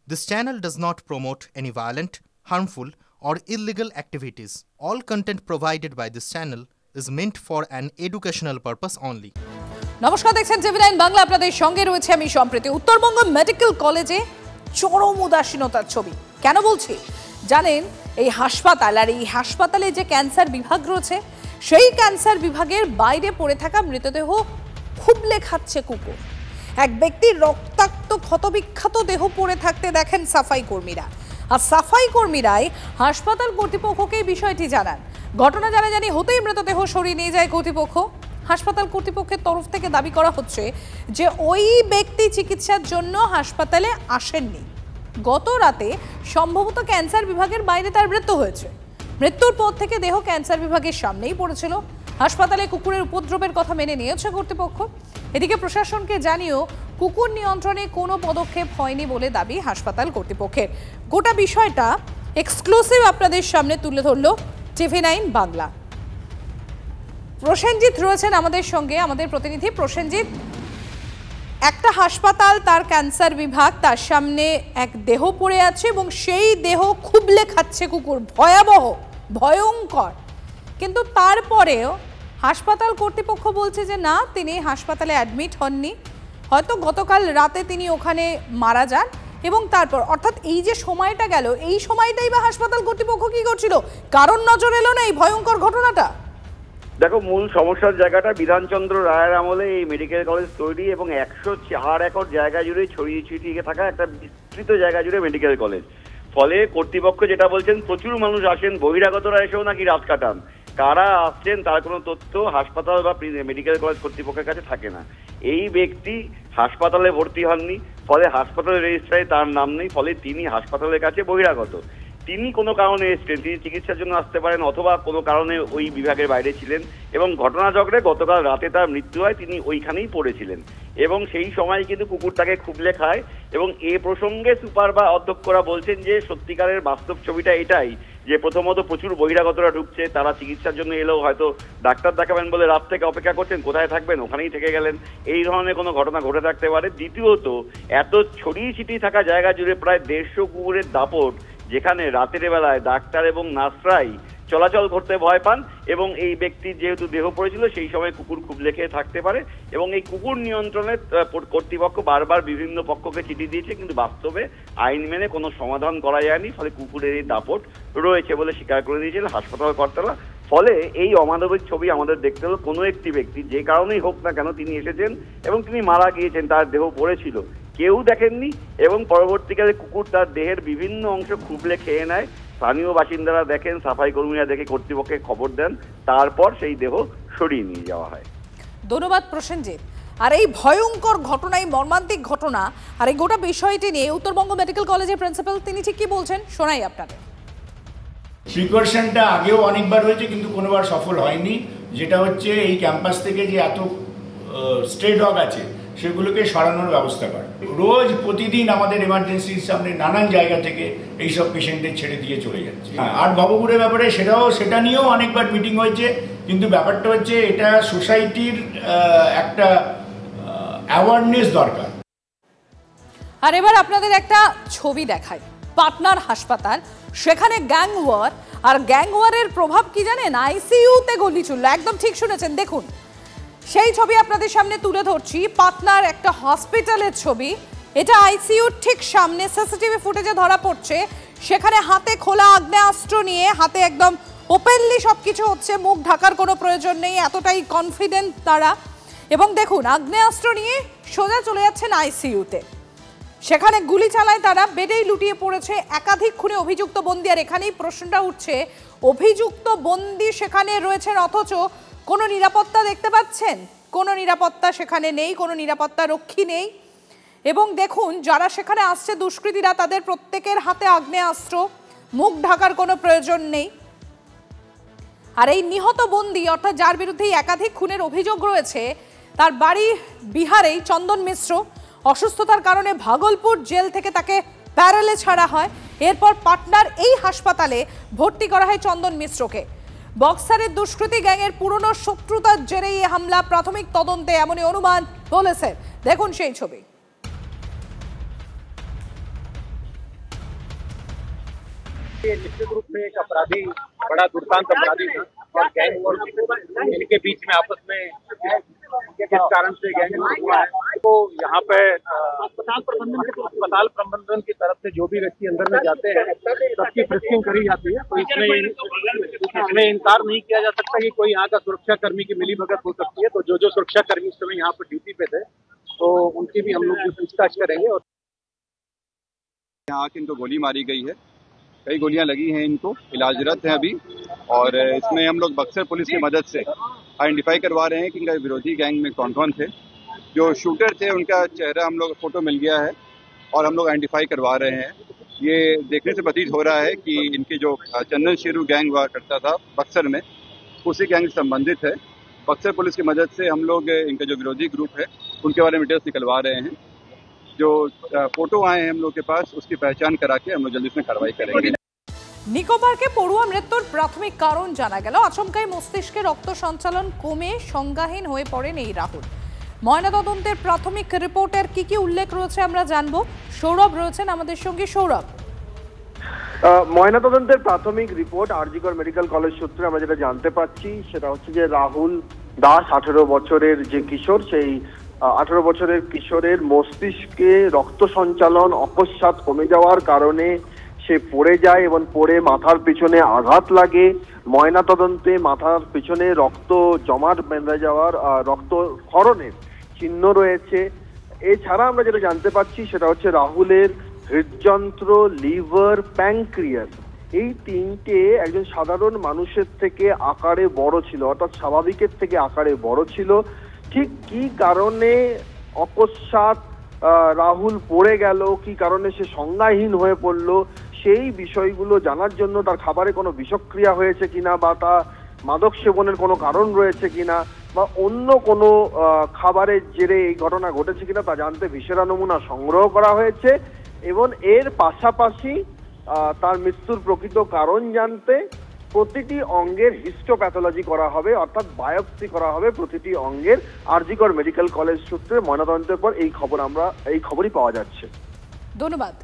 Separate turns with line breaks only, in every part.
This channel does not promote any violent, harmful, or illegal activities. All content provided by this channel is meant for an educational purpose only.
নমস্কার, দেখছেন টিভি9 বাংলা। আপনাদের সঙ্গে রয়েছে আমি সম্প্রীতি। Uttarbanga medical কলেজে চরম উদাসীনতার ছবি। কেন বলছি জানেন? এই হাসপাতাল আর এই হাসপাতালে যে ক্যান্সার বিভাগ রয়েছে, সেই ক্যান্সার বিভাগের বাইরে পড়ে থাকা মৃতদেহ খুবলে খাচ্ছে কুকুর। এক ব্যক্তির রক্তাক্ত ক্ষতবিক্ষত দেহ পড়ে থাকতে দেখেন সাফাই কর্মীরা। আর সাফাই কর্মীরাই হাসপাতাল কর্তৃপক্ষকে এই বিষয়টি জানান। ঘটনা জানাজানি হতেই মৃতদেহ সরিয়ে নিয়ে যায় কর্তৃপক্ষ। হাসপাতাল কর্তৃপক্ষের তরফ থেকে দাবি করা হচ্ছে যে ওই ব্যক্তি চিকিৎসার জন্য হাসপাতালে আসেননি। গত রাতে সম্ভবত ক্যান্সার বিভাগের বাইরে তার মৃত্যু হয়েছে। মৃত্যুর পর থেকে দেহ ক্যান্সার বিভাগের সামনেই পড়েছিল। হাসপাতালে কুকুরের উপদ্রবের কথা মেনে নিয়েছে কর্তৃপক্ষ। এদিকে প্রশাসনকে জানিয়েও কুকুর নিয়ন্ত্রণে কোনো পদক্ষেপ হয়নি বলে দাবি হাসপাতাল কর্তৃপক্ষের। গোটা বিষয়টা এক্সক্লুসিভ আপনাদের সামনে তুলে ধরল টিভি9 বাংলা। প্রসেনজিৎ রয়েছেন আমাদের সঙ্গে, আমাদের প্রতিনিধি। প্রসেনজিৎ, একটা হাসপাতাল, তার ক্যান্সার বিভাগ, তার সামনে এক দেহ পড়ে আছে এবং সেই দেহ খুবলে খাচ্ছে কুকুর। ভয়াবহ, ভয়ঙ্কর। কিন্তু তারপরেও হাসপাতাল কর্তৃপক্ষ বলছে যে না, তিনি হাসপাতালে অ্যাডমিট হননি, হয়তো গতকাল রাতে তিনি ওখানে মারা যান। এবং তারপর অর্থাৎ এই যে সময়টা গেল, এই সময়টাই বা হাসপাতাল কর্তৃপক্ষ কি করছিল? কারণ নজর এলো না এই ভয়ঙ্কর ঘটনাটা?
দেখো, মূল সমস্যার জায়গাটা বিধানচন্দ্র রায়ের আমলে এই মেডিকেল কলেজ তৈরি এবং 104 একর জায়গা জুড়ে ছড়িয়ে ছিটিয়ে থাকা একটা বিস্তৃত জায়গা জুড়ে মেডিকেল কলেজ। ফলে কর্তৃপক্ষ যেটা বলছেন, প্রচুর মানুষ আসেন, বহিরাগতরা এসেও নাকি রাত কাটান। কারা আসছেন তার কোনো তথ্য হাসপাতাল বা মেডিকেল কলেজ কর্তৃপক্ষের কাছে থাকে না। এই ব্যক্তি হাসপাতালে ভর্তি হননি, ফলে হাসপাতালের রেজিস্ট্রারে তার নাম নেই, ফলে তিনি হাসপাতালের কাছে বহিরাগত। তিনি কোনো কারণে এসেছেন, তিনি চিকিৎসার জন্য আসতে পারেন অথবা কোনো কারণে ওই বিভাগের বাইরে ছিলেন এবং ঘটনাচক্রে গতকাল রাতে তার মৃত্যু হয়। তিনি ওইখানেই পড়েছিলেন এবং সেই সময় কিন্তু কুকুর তাকে খুবলে খায়। এবং এ প্রসঙ্গে সুপার বা অধ্যক্ষরা বলছেন যে সত্যিকারের বাস্তব ছবিটা এটাই, যে প্রথমত প্রচুর বহিরাগতরা ঢুকছে, তারা চিকিৎসার জন্য এলেও হয়তো ডাক্তার দেখাবেন বলে রাত থেকে অপেক্ষা করছেন, কোথায় থাকবেন ওখানেই থেকে গেলেন, এই ধরনের কোনো ঘটনা ঘটে থাকতে পারে। দ্বিতীয়ত, এত ছড়িয়ে ছিটিয়ে থাকা জায়গা জুড়ে প্রায় 150 কুকুরের দাপট, যেখানে রাতের বেলায় ডাক্তার এবং নার্সরাই চলাচল করতে ভয় পান এবং এই ব্যক্তির যেহেতু দেহ পড়েছিল সেই সময় কুকুর খুব লেখে থাকতে পারে। এবং এই কুকুর নিয়ন্ত্রণে কর্তৃপক্ষ বারবার বিভিন্ন পক্ষকে চিঠি দিয়েছে, কিন্তু বাস্তবে আইন মেনে কোনো সমাধান করা যায়নি। ফলে কুকুরের এই দাপট রয়েছে বলে স্বীকার করে দিয়েছিল হাসপাতাল কর্তারা। ফলে এই অমানবিক ছবি আমাদের দেখতে হলো, কোনো একটি ব্যক্তি যে কারণেই হোক না কেন তিনি এসেছেন এবং তিনি মারা গিয়েছেন, তার দেহ পড়েছিল, কেউ দেখেননি এবং পরবর্তীকালে কুকুর তার দেহের বিভিন্ন অংশ খুবলে খেয়ে নেয়। স্থানীয় বাসিন্দারা দেখেন, সাফাই কর্মীরা দেখে কর্তৃপক্ষকে খবর দেন, তারপর সেই দেহ সরিয়ে নিয়ে যাওয়া হয়।
ধন্যবাদ প্রসেনজিৎ। আর এই ভয়ঙ্কর ঘটনা, এই মর্মান্তিক ঘটনা আর এই গোটা বিষয়টি নিয়ে উত্তরবঙ্গ মেডিকেল কলেজের প্রিন্সিপাল তিনি ঠিক কি বলছেন শোনাই আপনাদের।
প্রিকশনটা আগেও অনেকবার হয়েছে কিন্তু কোনোবার সফল হয়নি। যেটা হচ্ছে এই ক্যাম্পাস থেকে যে এত স্ট্রে ডগ আছে সেগুলোকে সরানোর ব্যবস্থা করে। রোজ প্রতিদিন আমাদের এমার্জেন্সির সামনে নানান জায়গা থেকে এইসব পেশেন্টদের ছেড়ে দিয়ে চলে যাচ্ছে। আর ভবঘুরের ব্যাপারে সেটা নিয়েও অনেকবার মিটিং হয়েছে, কিন্তু ব্যাপারটা হচ্ছে এটা সোসাইটির একটা অ্যাওয়ারনেস দরকার।
আর এবার আপনাদের একটা ছবি দেখাই, পাটনার হাসপাতাল, সেখানে গ্যাং ওয়ার। আর গ্যাং ওয়ারের প্রভাব কি জানেন? আইসিইউতে গুলি চলল। একদম ঠিক শুনেছেন, দেখুন সেই ছবি আপনাদের সামনে তুলে ধরছি। পাটনার একটা হসপিটালের ছবি, এটা আইসিইউর ঠিক সামনে সিসিটিভি ফুটেজে ধরা পড়ছে। সেখানে হাতে খোলা আগ্নেয়াস্ত্র নিয়ে, হাতে একদম ওপেনলি সবকিছু হচ্ছে, মুখ ঢাকার কোনো প্রয়োজন নেই, এতটাই কনফিডেন্ট তারা। এবং দেখুন আগ্নেয়াস্ত্র নিয়ে সোজা চলে যাচ্ছেন আইসিইউতে। সেখানে গুলি চালায় তারা, বেডেই লুটিয়ে পড়েছে একাধিক খুনে অভিযুক্ত বন্দী। আর এখানেই প্রশ্নটা উঠছে, অভিযুক্ত বন্দী সেখানে রয়েছেন অথচ কোনো নিরাপত্তা দেখতে পাচ্ছেন? কোনো নিরাপত্তা সেখানে নেই, কোনো নিরাপত্তা রক্ষী নেই। এবং দেখুন যারা সেখানে আসছে দুষ্কৃতীরা, তাদের প্রত্যেকের হাতে আগ্নেয়াস্ত্র, মুখ ঢাকার কোনো প্রয়োজন নেই। আর এই নিহত বন্দী অর্থাৎ যার বিরুদ্ধে একাধিক খুনের অভিযোগ রয়েছে, তার বাড়ি বিহারেই, চন্দন মিশ্র। অসুস্থতার কারণে ভাগলপুর জেল থেকে তাকে প্যারেলে ছাড়া হয়। এরপর পাটনার এই হাসপাতালে ভর্তি করা হয় চন্দন মিশ্রকে। বক্সারের দুষ্কৃতী গ্যাংয়ের পুরনো শত্রুতার জেরেই এই হামলা, প্রাথমিক তদন্তে এমনই অনুমান পুলিশের। দেখুন সেই ছবি।
ये निश्चित रूप से एक अपराधी, बड़ा दुर्दांत अपराधी था और गैंग और इनके बीच में आपस में किस कारण से गैंग हुआ है तो यहाँ पे अस्पताल प्रबंधन की तरफ से जो भी व्यक्ति अंदर में जाते हैं सबकी फ्रिस्किंग करी जाती है। तो इसमें इनकार नहीं किया जा सकता कि कोई यहाँ का सुरक्षा कर्मी की मिलीभगत हो सकती है। तो जो सुरक्षा कर्मी इस समय यहाँ पर ड्यूटी पे थे तो उनकी भी हम लोग पूछताछ करेंगे। और
यहाँ आके इनको गोली मारी गई है, कई गोलियां लगी हैं, इनको इलाजरत हैं अभी। और इसमें हम लोग बक्सर पुलिस की मदद से आइडेंटिफाई करवा रहे हैं कि इनका विरोधी गैंग में कौन कौन थे। जो शूटर थे उनका चेहरा हम लोग फोटो मिल गया है और हम लोग आइडेंटिफाई करवा रहे हैं। ये देखने से प्रतीत हो रहा है कि इनकी जो चंदन शेरू गैंग हुआ करता था बक्सर में, उसी गैंग से संबंधित है। बक्सर पुलिस की मदद से हम लोग इनका जो विरोधी ग्रुप है उनके बारे में डिटेल्स निकलवा रहे हैं। जो फोटो आए हैं हम लोग के पास उसकी पहचान करा के हम लोग जल्दी इसमें कार्रवाई करेंगे।
নিকোবরকে পড়ুয়া মৃত্যুর প্রাথমিক কারণ জানা গেল। আচমকাই মস্তিষ্কে রক্ত সঞ্চালন কমে সংজ্ঞাহীন হয়ে পড়েন এই রাহুল। ময়নাতদন্তের প্রাথমিক রিপোর্টের কি উল্লেখ রয়েছে আমরা জানবো। সৌরভ রয়েছেন আমাদের সঙ্গে। সৌরভ,
ময়নাতদন্তের প্রাথমিক রিপোর্ট আরজিকর মেডিকেল কলেজ সূত্রে আমরা যেটা জানতে পাচ্ছি সেটা হচ্ছে যে রাহুল দাস 18 বছরের যে কিশোর, সেই 18 বছরের কিশোরের মস্তিষ্কে রক্ত সঞ্চালন অকস্মাৎ কমে যাওয়ার কারণে সে পড়ে যায় এবং পড়ে মাথার পিছনে আঘাত লাগে। ময়নাতদন্তে মাথার পিছনে রক্ত জমাট বেঁধে যাওয়ার রক্ত ক্ষরণের চিহ্ন রয়েছে। এছাড়া আমরা যেটা জানতে পাচ্ছি সেটা হচ্ছে রাহুলের হৃদযন্ত্র, লিভার, প্যানক্রিয়াস এই তিনটে একজন সাধারণ মানুষের থেকে আকারে বড় ছিল, অর্থাৎ স্বাভাবিকের থেকে আকারে বড় ছিল। ঠিক কি কারণে অকস্মাৎ রাহুল পড়ে গেল, কি কারণে সে সংজ্ঞাহীন হয়ে পড়লো, সেই বিষয়গুলো জানার জন্য তার খাবারে কোনো বিষক্রিয়া হয়েছে কিনা বা তা মাদক সেবনের কোনো কারণ রয়েছে কিনা বা অন্য কোনো খাবারের জেরে এই ঘটনা ঘটেছে কিনা তা জানতে ভিসেরা নমুনা সংগ্রহ করা হয়েছে এবং এর পাশাপাশি তার মৃত্যুর প্রকৃত কারণ জানতে প্রতিটি অঙ্গের হিস্টোপ্যাথোলজি করা হবে, অর্থাৎ বায়োপসি করা হবে প্রতিটি অঙ্গের। আরজিকর মেডিকেল কলেজ সূত্রে ময়নাতদন্তের পর এই খবরই পাওয়া যাচ্ছে।
ধন্যবাদ।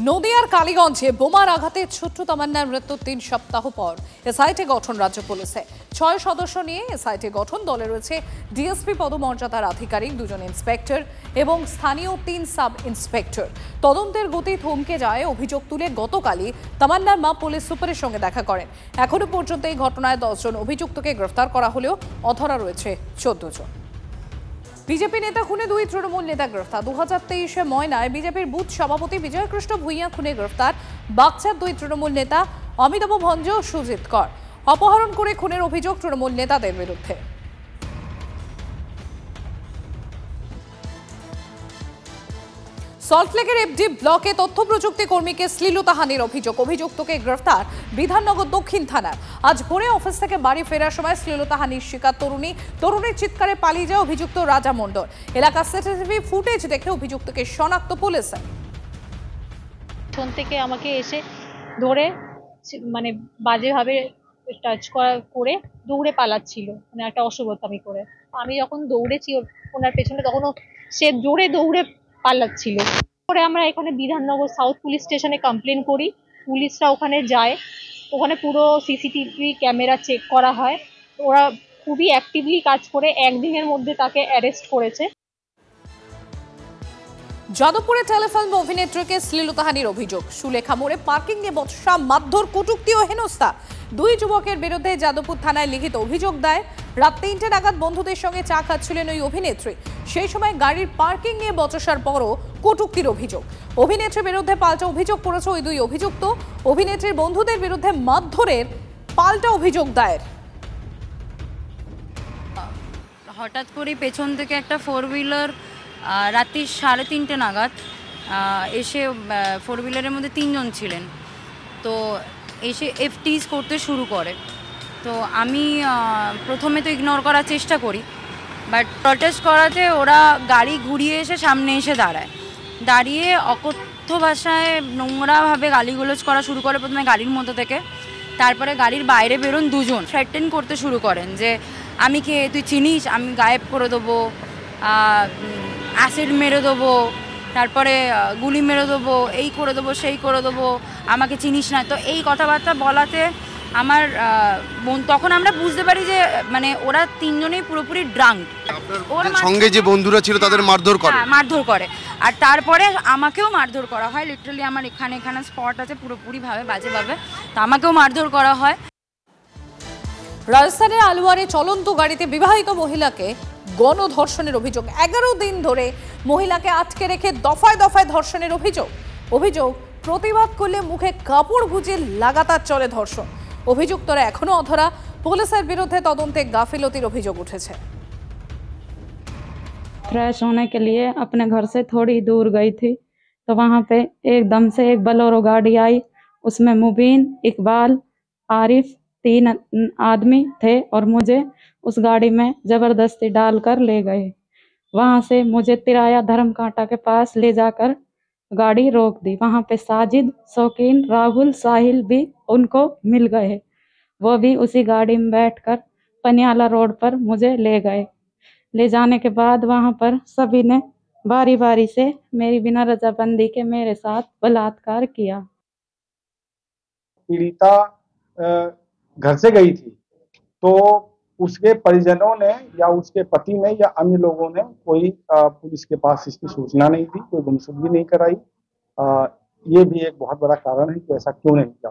নদিয়ার কালীগঞ্জে বোমার আঘাতে ছোট্ট তামান্নার মৃত্যুর 3 সপ্তাহ পর এসআইটি গঠন রাজ্য পুলিশে। 6 সদস্য নিয়ে এসআইটি গঠন। দলে রয়েছে ডিএসপি পদমর্যাদার আধিকারিক, 2 জন ইন্সপেক্টর এবং স্থানীয় 3 সাব ইন্সপেক্টর। তদন্তের গতি থমকে যায় অভিযোগ তুলে গতকালই তামান্নার মা পুলিশ সুপারের সঙ্গে দেখা করেন। এখনো পর্যন্ত এই ঘটনায় 10 জন অভিযুক্তকে গ্রেফতার করা হলেও অধরা রয়েছে 14 জন। বিজেপি নেতা খুনে 2 তৃণমূল নেতা গ্রেফতার। 2023-এ ময়নায় বিজেপির বুথ সভাপতি বিজয়কৃষ্ণ ভূঁইয়া খুনে গ্রেফতার বাগচার 2 তৃণমূল নেতা অমিতাভ ভঞ্জ ও সুজিত কর। অপহরণ করে খুনের অভিযোগ তৃণমূল নেতাদের বিরুদ্ধে। সল্টলেকের এফডি ব্লকে তথ্য প্রযুক্তি কর্মীকে শ্লীলতাহানির অভিযোগ। অভিযুক্তকে গ্রেফতার বিধাননগর দক্ষিণ থানার। আজ ভোরে অফিস থেকে বাড়ি ফেরার সময় শ্লীলতাহানির শিকার তরুণীর চিৎকারে পালিয়ে যায় অভিযুক্ত রাজা মণ্ডল। এলাকার সিসিটিভি ফুটেজ দেখে অভিযুক্তকে শনাক্ত পুলিশে।
ফোন থেকে আমাকে এসে ধরে মানে বাজেভাবে টাচ করে দৌড়ে পালাচ্ছিল, মানে একটা অশুভতামি করে। আমি যখন দৌড়েছি ওনার পেছনে তখন সে জোরে দৌড়ে পালাচ্ছিল। পরে আমরা এখানে বিধাননগর সাউথ পুলিশ স্টেশনে কমপ্লেন করি। পুলিশরা ওখানে যায়, ওখানে পুরো সিসিটিভি ক্যামেরা চেক করা হয়। ওরা খুবই অ্যাক্টিভলি কাজ করে একদিনের মধ্যে তাকে অ্যারেস্ট করেছে।
যাদবপুরে টেলিফিল্ম অভিনেত্রীকে শ্লীলতাহানির অভিযোগ। সুলেখা মোড়ে পার্কিং নিয়ে বচসা, মারধর, কটূক্তি ও হেনস্থা। 2 যুবকের বিরুদ্ধে যাদবপুর থানায় লিখিত অভিযোগ দায়ের। রাত 3টে নাগাদ বন্ধুদের সঙ্গে চা খাচ্ছিলেন ওই অভিনেত্রী। সেই সময় গাড়ির পার্কিং নিয়ে বচসার পরও কটূক্তির অভিযোগ। অভিনেত্রীর বিরুদ্ধে পাল্টা অভিযোগ করেছে ওই 2 অভিযুক্ত। অভিনেত্রীর বন্ধুদের বিরুদ্ধে মারধরের পাল্টা অভিযোগ দায়ের।
হঠাৎ করে পেছন থেকে একটা 4 হুইলার রাত্রি 3:30 নাগাদ এসে 4 হুইলারের মধ্যে 3 জন ছিলেন, তো এসে এফটিস করতে শুরু করে। তো আমি প্রথমে তো ইগনোর করার চেষ্টা করি, বাট প্রটেস্ট করাতে ওরা গাড়ি ঘুরিয়ে এসে সামনে এসে দাঁড়িয়ে অকথ্য ভাষায় নোংরাভাবে গালিগুলোজ করা শুরু করে। প্রথমে গাড়ির মধ্যে থেকে, তারপরে গাড়ির বাইরে বেরোন 2 জন, থ্রেটেন করতে শুরু করেন যে আমি কে, তুই চিনিস, আমি গায়েব করে দেবো, অ্যাসিড মেরে দেবো, তারপরে গুলি মেরে দেবো, এই করে দেবো, সেই করে দেবো, আমাকে চিনিস না। তো এই কথাবার্তা বলাতে আমার তখন আমরা বুঝতে পারি যে মানে ওরা তিনজনেই পুরোপুরি ড্রাঙ্ক। ওর
সঙ্গে যে বন্ধুরা ছিল তাদের মারধর করে,
মারধর করে। আর তারপরে আমাকেও মারধর করা হয়। লিটারালি আমার এখানে স্পট আছে পুরোপুরিভাবে বাজেভাবে, তো আমাকেও মারধর করা হয়।
রাজস্থানের আলওয়ারে চলন্ত গাড়িতে বিবাহিত মহিলাকে গণধর্ষণের অভিযোগ। 11 দিন ধরে মহিলাকে আটকে রেখে দফায় দফায় ধর্ষণের অভিযোগ প্রতিবাদ করলে মুখে কাপড় গুজে লাগাতার চলে ধর্ষণ। অভিযুক্তরা এখনো অধরা। পুলিশের বিরুদ্ধে তদন্তে গাফিলতির অভিযোগ উঠেছে।
फ्रेश होने के लिए अपने घर से थोड़ी दूर गई थी तो वहां पे एकदम से एक बोलेरो गाड़ी आई। उसमें मुबीन, इकबाल, आरिफ 3 आदमी थे और मुझे उस गाड़ी में जबरदस्ती डालकर ले गए। वहां से मुझे तिराया धर्म कांटा के पास ले जाकर गाड़ी रोक दी। वहां पे साजिद, शौकीन, राहुल, साहिल भी उनको मिल गए। वो भी उसी गाड़ी में बैठकर पनियाला रोड पर मुझे ले गए। ले जाने के बाद वहां पर सभी ने बारी बारी से मेरी बिना रजामंदी के मेरे साथ बलात्कार किया।
पीड़िता घर से गई थी तो उसके परिजनों ने या उसके पति ने या अन्य लोगों ने कोई पुलिस के पास इसकी सूचना नहीं दी, कोई गुमशुदगी नहीं कराई। ये भी एक बहुत बड़ा कारण है कि ऐसा क्यों नहीं किया।